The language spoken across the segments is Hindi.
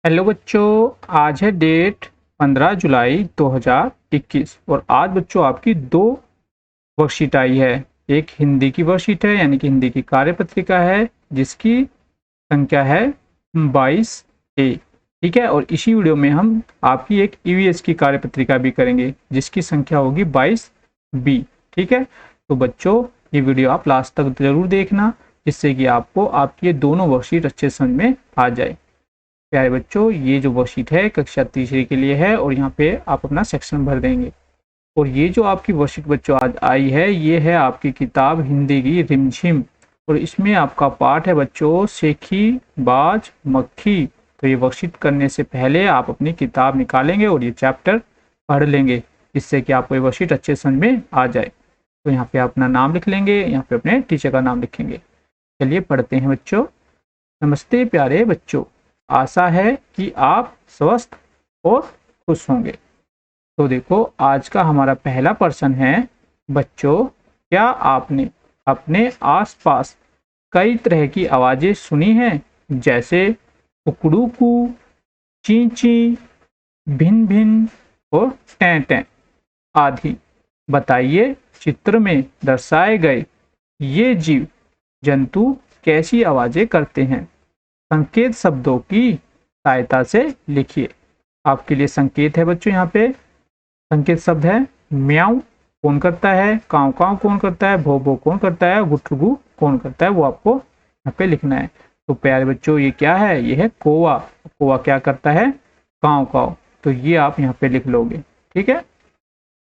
हेलो बच्चों, आज है डेट 15 जुलाई 2021 और आज बच्चों आपकी दो वर्कशीट आई है। एक हिंदी की वर्कशीट है यानी कि हिंदी की कार्यपत्रिका है जिसकी संख्या है 22A। ठीक है, और इसी वीडियो में हम आपकी एक ईवीएस की कार्यपत्रिका भी करेंगे जिसकी संख्या होगी 22B। ठीक है, तो बच्चों ये वीडियो आप लास्ट तक जरूर देखना जिससे कि आपको आपकी ये दोनों वर्कशीट अच्छे समझ में आ जाए। प्यारे बच्चों, ये जो वर्कशीट है कक्षा तीसरी के लिए है और यहाँ पे आप अपना सेक्शन भर देंगे। और ये जो आपकी वर्कशीट बच्चों आज आई है ये है आपकी किताब हिंदी की रिमझिम और इसमें आपका पाठ है बच्चों सेखी बाज मक्खी। तो ये वर्कशीट करने से पहले आप अपनी किताब निकालेंगे और ये चैप्टर पढ़ लेंगे जिससे कि आपको ये वर्कशीट अच्छे समझ में आ जाए। तो यहाँ पे अपना नाम लिख लेंगे, यहाँ पे अपने टीचर का नाम लिखेंगे। चलिए पढ़ते हैं बच्चों। नमस्ते प्यारे बच्चों, आशा है कि आप स्वस्थ और खुश होंगे। तो देखो आज का हमारा पहला प्रश्न है बच्चों, क्या आपने अपने आसपास कई तरह की आवाजें सुनी हैं जैसे कुकड़ूकू, ची ची, भिन भिन और टें टें आदि। बताइए चित्र में दर्शाए गए ये जीव जंतु कैसी आवाजें करते हैं। संकेत शब्दों की सहायता से लिखिए। आपके लिए संकेत है बच्चों, यहाँ पे संकेत शब्द है म्याऊ कौन करता है, काव काव कौन करता है, भो भो कौन करता है, गुटरगु कौन करता है, वो आपको यहाँ पे लिखना है। तो प्यारे बच्चों ये क्या है, ये है कौवा। कौवा क्या करता है, काव काव। तो ये आप यहाँ पे लिख लोगे। ठीक है,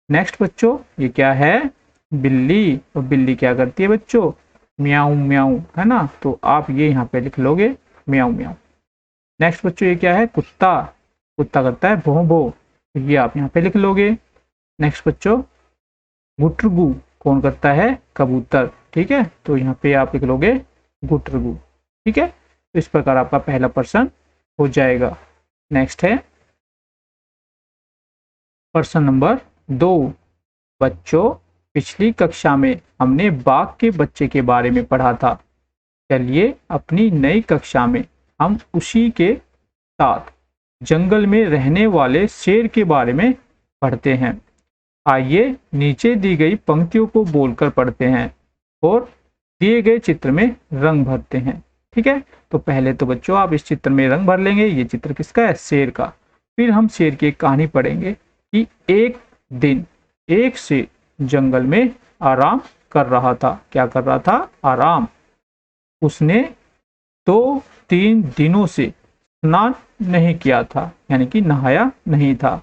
नेक्स्ट बच्चों ये क्या है, बिल्ली। और बिल्ली क्या करती है बच्चों, म्याऊ म्याऊ, है ना। तो आप ये यहाँ पे लिख लोगे म्याऊ म्याऊ। नेक्स्ट बच्चों ये क्या है, कुत्ता। कुत्ता करता है भों भो, तो ये आप यहाँ पे लिख लोगे। नेक्स्ट बच्चों गुटरगु कौन करता है, कबूतर। ठीक है, तो यहाँ पे आप लिख लोगे गुटरगु। ठीक है, तो इस प्रकार आपका पहला प्रश्न हो जाएगा। नेक्स्ट है प्रश्न नंबर 2। बच्चों पिछली कक्षा में हमने बाघ के बच्चे के बारे में पढ़ा था। चलिए अपनी नई कक्षा में हम उसी के साथ जंगल में रहने वाले शेर के बारे में पढ़ते हैं। आइए नीचे दी गई पंक्तियों को बोलकर पढ़ते हैं और दिए गए चित्र में रंग भरते हैं। ठीक है, तो पहले तो बच्चों आप इस चित्र में रंग भर लेंगे। ये चित्र किसका है, शेर का। फिर हम शेर की एक कहानी पढ़ेंगे कि एक दिन एक शेर जंगल में आराम कर रहा था। क्या कर रहा था, आराम। उसने 2-3 दिनों से स्नान नहीं किया था यानी कि नहाया नहीं था,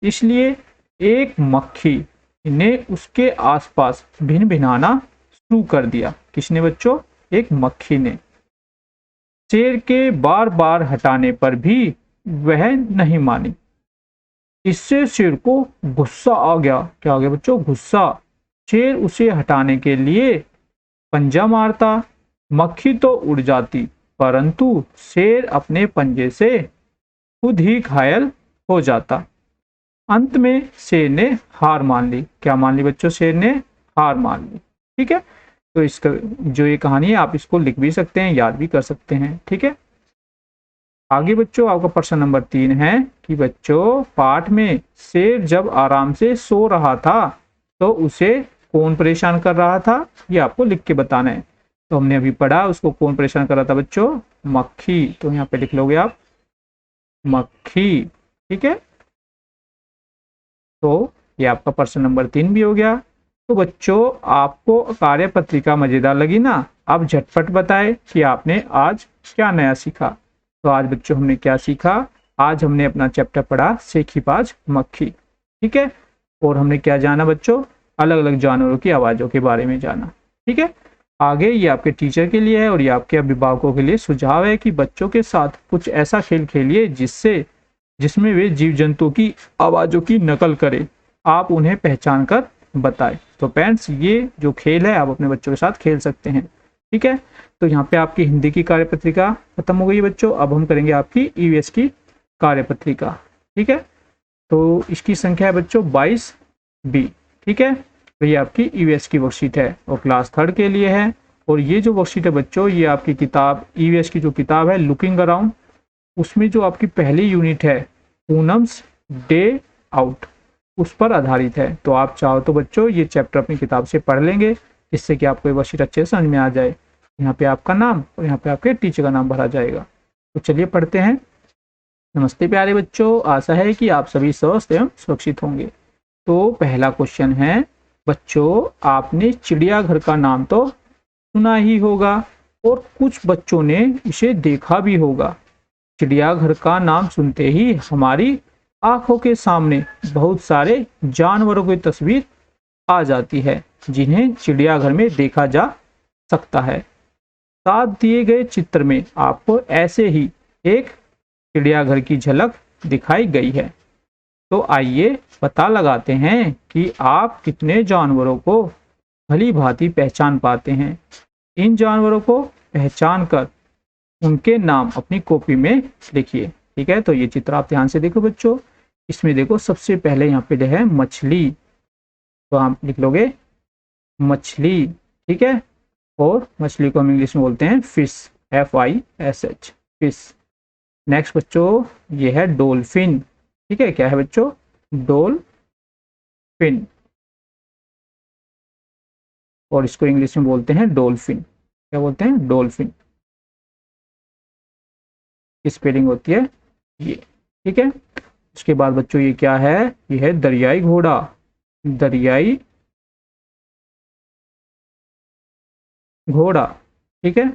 इसलिए एक मक्खी ने उसके आसपास भिन भिनाना शुरू कर दिया। किसने बच्चों, एक मक्खी ने। शेर के बार बार हटाने पर भी वह नहीं मानी। इससे शेर को गुस्सा आ गया। क्या आ गया बच्चों, गुस्सा। शेर उसे हटाने के लिए पंजा मारता, मक्खी तो उड़ जाती परंतु शेर अपने पंजे से खुद ही घायल हो जाता। अंत में शेर ने हार मान ली। क्या मान ली बच्चों, शेर ने हार मान ली। ठीक है, तो इसका जो ये कहानी है आप इसको लिख भी सकते हैं, याद भी कर सकते हैं। ठीक है, आगे बच्चों आपका प्रश्न नंबर 3 है कि बच्चों पाठ में शेर जब आराम से सो रहा था तो उसे कौन परेशान कर रहा था, ये आपको लिख के बताना है। तो हमने अभी पढ़ा उसको कौन परेशान कर रहा था बच्चों, मक्खी। तो यहाँ पे लिख लोगे आप मक्खी। ठीक है, तो ये आपका प्रश्न नंबर 3 भी हो गया। तो बच्चों आपको कार्यपत्रिका मजेदार लगी ना, अब झटपट बताएं कि आपने आज क्या नया सीखा। तो आज बच्चों हमने क्या सीखा, आज हमने अपना चैप्टर पढ़ा सेखीबाज मक्खी। ठीक है, और हमने क्या जाना बच्चों, अलग अलग जानवरों की आवाजों के बारे में जाना। ठीक है, आगे ये आपके टीचर के लिए है और ये आपके अभिभावकों के लिए सुझाव है कि बच्चों के साथ कुछ ऐसा खेल खेलिए जिसमें वे जीव जंतु की आवाजों की नकल करें, आप उन्हें पहचान कर बताएं। तो पेरेंट्स ये जो खेल है आप अपने बच्चों के साथ खेल सकते हैं। ठीक है, तो यहाँ पे आपकी हिंदी की कार्यपत्रिका खत्म हो गई है बच्चों। अब हम करेंगे आपकी ईवीएस की कार्यपत्रिका। ठीक है, तो इसकी संख्या है बच्चों 22B। ठीक है, तो ये आपकी ईवीएस की वर्कशीट है और क्लास 3rd के लिए है। और ये जो वर्कशीट है बच्चों ये आपकी किताब ईवीएस की जो किताब है लुकिंग अराउंड उसमें जो आपकी पहली यूनिट है पूनम्स डे आउट, उस पर आधारित है। तो आप चाहो तो बच्चों ये चैप्टर अपनी किताब से पढ़ लेंगे, जिससे कि आपको ये वर्कशीट अच्छे से समझ में आ जाए। यहाँ पे आपका नाम और यहाँ पे आपके टीचर का नाम भरा जाएगा। तो चलिए पढ़ते हैं। नमस्ते प्यारे बच्चों, आशा है कि आप सभी स्वस्थ एवं सुरक्षित होंगे। तो पहला क्वेश्चन है बच्चों, आपने चिड़ियाघर का नाम तो सुना ही होगा और कुछ बच्चों ने इसे देखा भी होगा। चिड़ियाघर का नाम सुनते ही हमारी आंखों के सामने बहुत सारे जानवरों की तस्वीर आ जाती है, जिन्हें चिड़ियाघर में देखा जा सकता है। साथ दिए गए चित्र में आपको ऐसे ही एक चिड़ियाघर की झलक दिखाई गई है। तो आइए पता लगाते हैं कि आप कितने जानवरों को भली भांति पहचान पाते हैं। इन जानवरों को पहचान कर उनके नाम अपनी कॉपी में लिखिए। ठीक है, तो ये चित्र आप ध्यान से देखो बच्चों। इसमें देखो सबसे पहले यहाँ पे है मछली, तो आप लिख लोगे मछली। ठीक है, और मछली को हम इंग्लिश में बोलते हैं फिश, FISH, फिश। नेक्स्ट बच्चों ये है डॉल्फिन। ठीक है, क्या है बच्चों? डॉल्फिन, और इसको इंग्लिश में बोलते हैं डॉल्फिन। क्या बोलते हैं? डॉल्फिन। स्पेलिंग होती है ये। ठीक है, उसके बाद बच्चों ये क्या है? ये है दरियाई घोड़ा। दरियाई घोड़ा। ठीक है,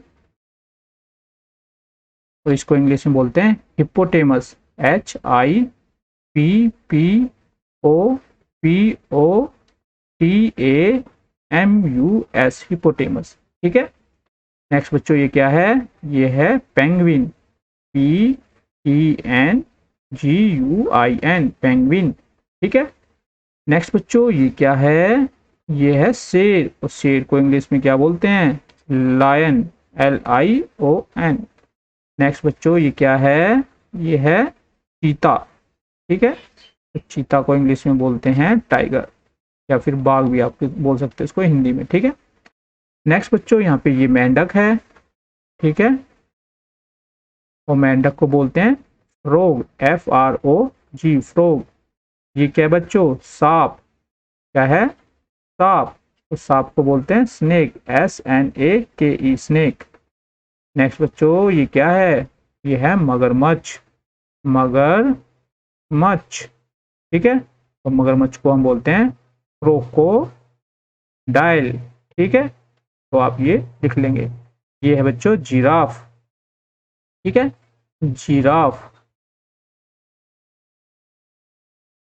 तो इसको इंग्लिश में बोलते हैं हिप्पोटेमस, HIPPOPOTAMUS, हिप्पोटेमस। ठीक है, नेक्स्ट बच्चों ये क्या है? ये है पेंगुइन, PENGUIN, पेंगुइन। ठीक है, नेक्स्ट बच्चों ये क्या है? ये है शेर, और शेर को इंग्लिश में क्या बोलते हैं? Lion, LION। नेक्स्ट बच्चों ये क्या है? ये है चीता। ठीक है, तो चीता को इंग्लिश में बोलते हैं टाइगर, या फिर बाघ भी आप बोल सकते हैं इसको हिंदी में। ठीक है, नेक्स्ट बच्चों यहाँ पे ये मेंढक है। ठीक है, और मेंढक को बोलते हैं फ्रॉग, FROG, फ्रॉग। ये क्या बच्चों? सांप। क्या है? सांप। तो सांप को बोलते हैं स्नेक, SNAKE, स्नेक। नेक्स्ट बच्चों ये क्या है? ये है मगरमच्छ, मगरमच्छ। ठीक है, तो मगरमच्छ को हम बोलते हैं क्रोकोडाइल। ठीक है, तो आप ये लिख लेंगे। ये है बच्चों जिराफ। ठीक है, जिराफ।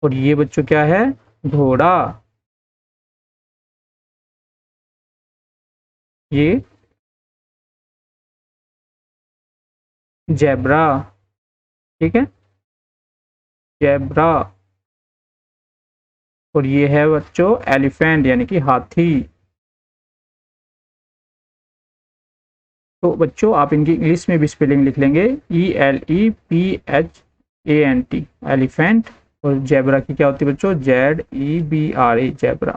और ये बच्चों क्या है? घोड़ा। ये जेब्रा। ठीक है, जेब्रा। और ये है बच्चों एलिफेंट, यानी कि हाथी। तो बच्चों आप इनकी इंग्लिश में भी स्पेलिंग लिख लेंगे, ELEPHANT, एलिफेंट। और जेब्रा की क्या होती है बच्चों? ZEBRA, zebra.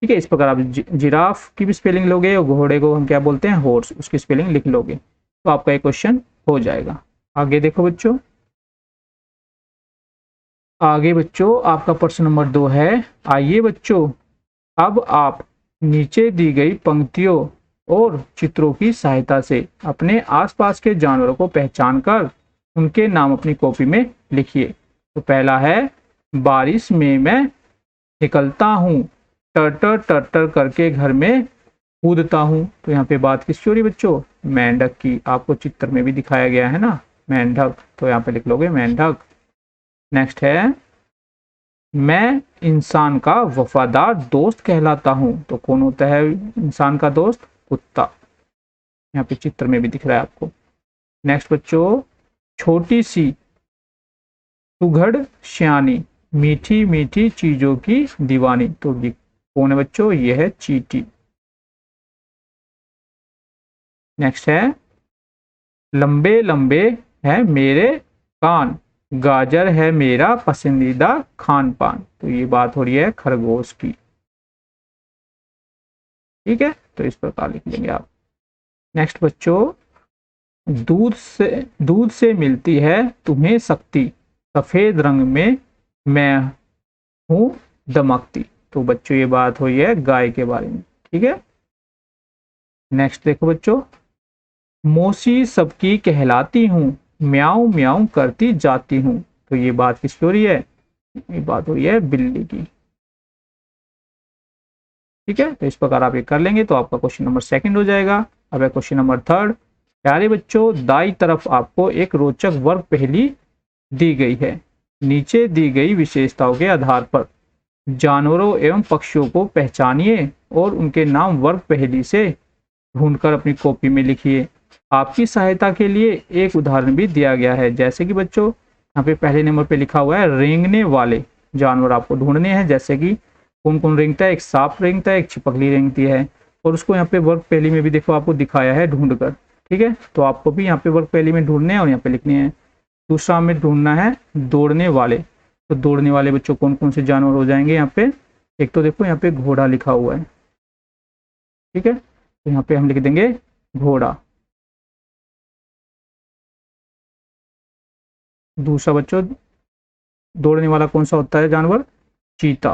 ठीक है, इस प्रकार आप जिराफ की भी स्पेलिंग लोगे, और घोड़े को हम क्या बोलते हैं? हॉर्स, उसकी स्पेलिंग लिख लोगे, तो आपका एक क्वेश्चन हो जाएगा। आगे देखो बच्चों। आगे बच्चों आपका प्रश्न नंबर 2 है। आइए बच्चों, अब आप नीचे दी गई पंक्तियों और चित्रों की सहायता से अपने आसपास के जानवरों को पहचान कर उनके नाम अपनी कॉपी में लिखिए। तो पहला है बारिश में मैं निकलता हूँ, टर्टर टर्टर करके घर में कूदता हूँ। तो यहाँ पे बात किसकी हो रही बच्चों? मेंढक की। आपको चित्र में भी दिखाया गया है ना मेंढक, तो यहाँ पे लिख लोगे मेंढक। नेक्स्ट है मैं इंसान का वफादार दोस्त कहलाता हूँ। तो कौन होता है इंसान का दोस्त? कुत्ता। यहाँ पे चित्र में भी दिख रहा है आपको। नेक्स्ट बच्चों छोटी सी सुघड़ श्यानी, मीठी मीठी चीजों की दीवानी। तो ये कौन है बच्चों? ये है चींटी। नेक्स्ट है लंबे लंबे है मेरे कान, गाजर है मेरा पसंदीदा खान पान। तो ये बात हो रही है खरगोश की। ठीक है, तो इस प्रकार लिख लेंगे आप। नेक्स्ट बच्चों दूध से मिलती है तुम्हें शक्ति, सफेद रंग में मैं हूं दमकती। तो बच्चों ये बात हुई है गाय के बारे में। ठीक है, नेक्स्ट देखो बच्चों, मौसी सबकी कहलाती हूँ, म्याऊं म्याऊं करती जाती हूँ। तो ये बात किसकी हो रही है? ये बात हो रही है बिल्ली की। ठीक है, तो इस प्रकार आप ये कर लेंगे तो आपका क्वेश्चन नंबर 2 हो जाएगा। अब है क्वेश्चन नंबर 3। प्यारे बच्चों, दाई तरफ आपको एक रोचक वर्ग पहेली दी गई है। नीचे दी गई विशेषताओं के आधार पर जानवरों एवं पक्षियों को पहचानिए और उनके नाम वर्ग पहेली से ढूंढकर अपनी कॉपी में लिखिए। आपकी सहायता के लिए एक उदाहरण भी दिया गया है। जैसे कि बच्चों यहाँ पे पहले नंबर पे लिखा हुआ है रेंगने वाले जानवर आपको ढूंढने हैं। जैसे कि कौन कौन रेंगता है? एक सांप रेंगता है, एक छिपकली रेंगती है, और उसको यहाँ पे वर्ग पहेली में भी देखो आपको दिखाया है ढूंढकर। ठीक है, तो आपको भी यहाँ पे वर्ग पहेली में ढूंढने हैं और यहाँ पे लिखने हैं। दूसरा हमें ढूंढना है दौड़ने वाले। तो दौड़ने वाले बच्चों कौन कौन से जानवर हो जाएंगे यहाँ पे? एक तो देखो यहाँ पे घोड़ा लिखा हुआ है। ठीक है, तो यहाँ पे हम लिख देंगे घोड़ा। दूसरा बच्चों दौड़ने वाला कौन सा होता है जानवर? चीता।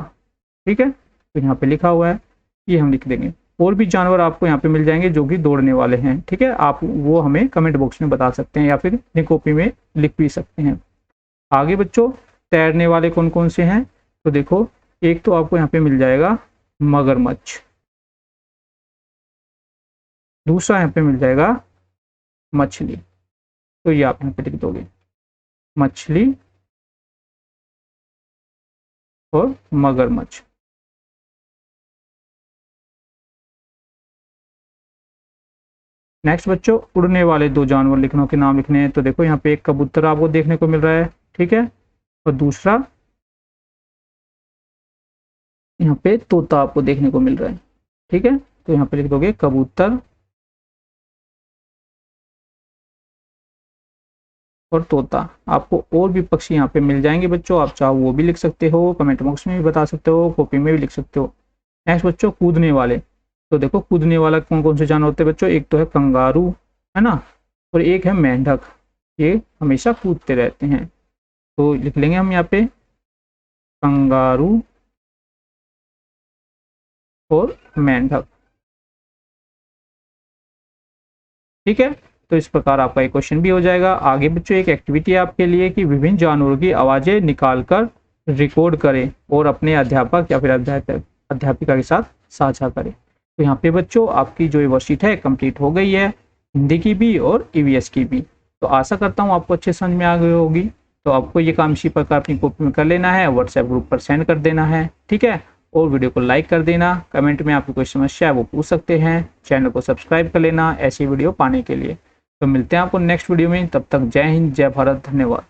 ठीक है, तो यहाँ पे लिखा हुआ है, ये हम लिख देंगे। और भी जानवर आपको यहाँ पे मिल जाएंगे जो कि दौड़ने वाले हैं। ठीक है, आप वो हमें कमेंट बॉक्स में बता सकते हैं या फिर अपनी कॉपी में लिख भी सकते हैं। आगे बच्चों तैरने वाले कौन कौन से हैं? तो देखो एक तो आपको यहाँ पे मिल जाएगा मगरमच्छ, दूसरा यहाँ पे मिल जाएगा मछली। तो ये आप यहाँ पे लिख दोगे मछली और मगरमच्छ। नेक्स्ट बच्चों उड़ने वाले 2 जानवर लिखने के नाम लिखने हैं। तो देखो यहाँ पे एक कबूतर आपको देखने को मिल रहा है। ठीक है, और दूसरा यहाँ पे तोता आपको देखने को मिल रहा है। ठीक है, तो यहाँ पे लिख दोगे कबूतर और तोता। आपको और भी पक्षी यहाँ पे मिल जाएंगे बच्चों, आप चाहो वो भी लिख सकते हो, कमेंट बॉक्स में भी बता सकते हो, कॉपी में भी लिख सकते हो। नेक्स्ट बच्चों कूदने वाले। तो देखो कूदने वाला कौन कौन से जानवर होते हैं बच्चों? एक तो है कंगारू, है ना, और एक है मेंढक। ये हमेशा कूदते रहते हैं। तो लिख लेंगे हम यहाँ पे कंगारू और मेंढक। ठीक है, तो इस प्रकार आपका एक क्वेश्चन भी हो जाएगा। आगे बच्चों एक एक्टिविटी है आपके लिए कि विभिन्न जानवरों की आवाजें निकालकर रिकॉर्ड करें और अपने अध्यापक या फिर अध्यापिका के साथ साझा करें। तो यहाँ पे बच्चों आपकी जो वर्कशीट है कंप्लीट हो गई है, हिंदी की भी और ईवीएस की भी। तो आशा करता हूँ आपको अच्छे समझ में आ गई होगी। तो आपको ये काम इसी प्रकार अपनी कॉपी में कर लेना है, व्हाट्सएप ग्रुप पर सेंड कर देना है। ठीक है, और वीडियो को लाइक कर देना। कमेंट में आपकी कोई समस्या है वो पूछ सकते हैं। चैनल को सब्सक्राइब कर लेना ऐसी वीडियो पाने के लिए। तो मिलते हैं आपको नेक्स्ट वीडियो में, तब तक जय हिंद, जय भारत, धन्यवाद।